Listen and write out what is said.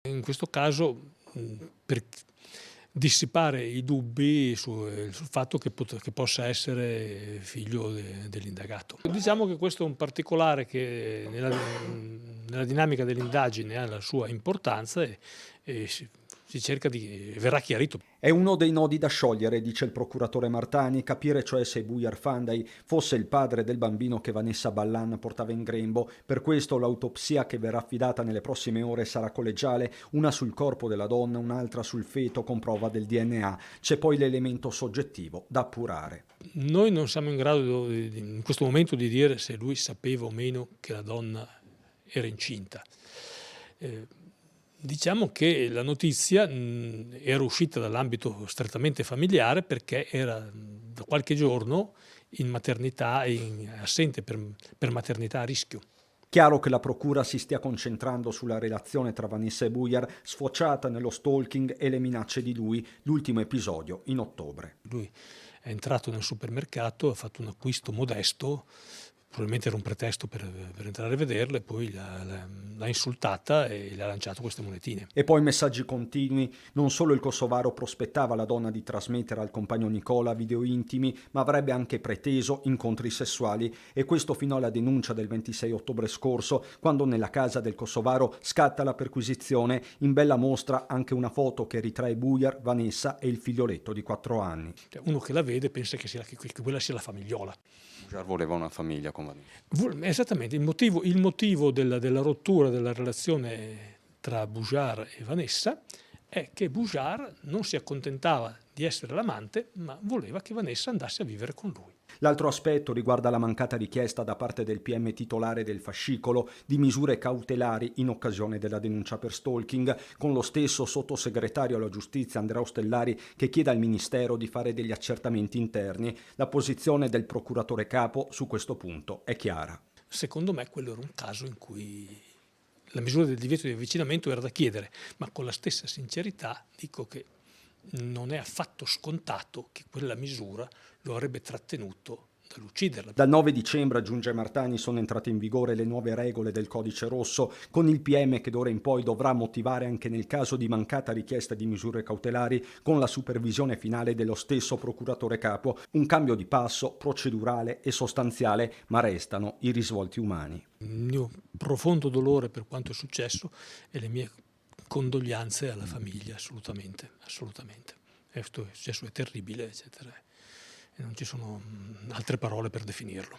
In questo caso, per dissipare i dubbi sul fatto che possa essere figlio dell'indagato. Diciamo che questo è un particolare che nella dinamica dell'indagine ha la sua importanza e si cerca verrà chiarito. È uno dei nodi da sciogliere, dice il procuratore Martani, capire cioè se Bujar Fanday fosse il padre del bambino che Vanessa Ballan portava in grembo. Per questo l'autopsia che verrà affidata nelle prossime ore sarà collegiale, una sul corpo della donna, un'altra sul feto con prova del DNA. C'è poi l'elemento soggettivo da appurare. Noi non siamo in grado in questo momento di dire se lui sapeva o meno che la donna era incinta. Diciamo che la notizia era uscita dall'ambito strettamente familiare perché era da qualche giorno in maternità, assente per maternità a rischio. Chiaro che la procura si stia concentrando sulla relazione tra Vanessa e Bujar, sfociata nello stalking e le minacce di lui, l'ultimo episodio in ottobre. Lui è entrato nel supermercato, ha fatto un acquisto modesto, probabilmente era un pretesto per entrare a vederla, e poi l'ha insultata e le ha lanciato queste monetine. E poi messaggi continui. Non solo il kosovaro prospettava alla donna di trasmettere al compagno Nicola video intimi, ma avrebbe anche preteso incontri sessuali, e questo fino alla denuncia del 26 ottobre scorso, quando nella casa del kosovaro scatta la perquisizione. In bella mostra anche una foto che ritrae Bujar, Vanessa e il figlioletto di 4 anni. Uno che la vede pensa che quella sia la famigliola. Bujar voleva una famiglia con Vanessa. Esattamente, il motivo della rottura della relazione tra Bujar e Vanessa è che Bujar non si accontentava di essere l'amante, ma voleva che Vanessa andasse a vivere con lui. L'altro aspetto riguarda la mancata richiesta da parte del PM titolare del fascicolo di misure cautelari in occasione della denuncia per stalking, con lo stesso sottosegretario alla giustizia Andrea Ostellari che chiede al Ministero di fare degli accertamenti interni. La posizione del procuratore capo su questo punto è chiara. Secondo me quello era un caso in cui la misura del divieto di avvicinamento era da chiedere, ma con la stessa sincerità dico che non è affatto scontato che quella misura lo avrebbe trattenuto dall'ucciderla. Dal 9 dicembre, aggiunge Martani, sono entrate in vigore le nuove regole del codice rosso, con il PM che d'ora in poi dovrà motivare anche nel caso di mancata richiesta di misure cautelari con la supervisione finale dello stesso procuratore capo. Un cambio di passo procedurale e sostanziale, ma restano i risvolti umani. Il mio profondo dolore per quanto è successo e le mie condoglianze alla famiglia, assolutamente. Questo è successo, è terribile, eccetera. E non ci sono altre parole per definirlo.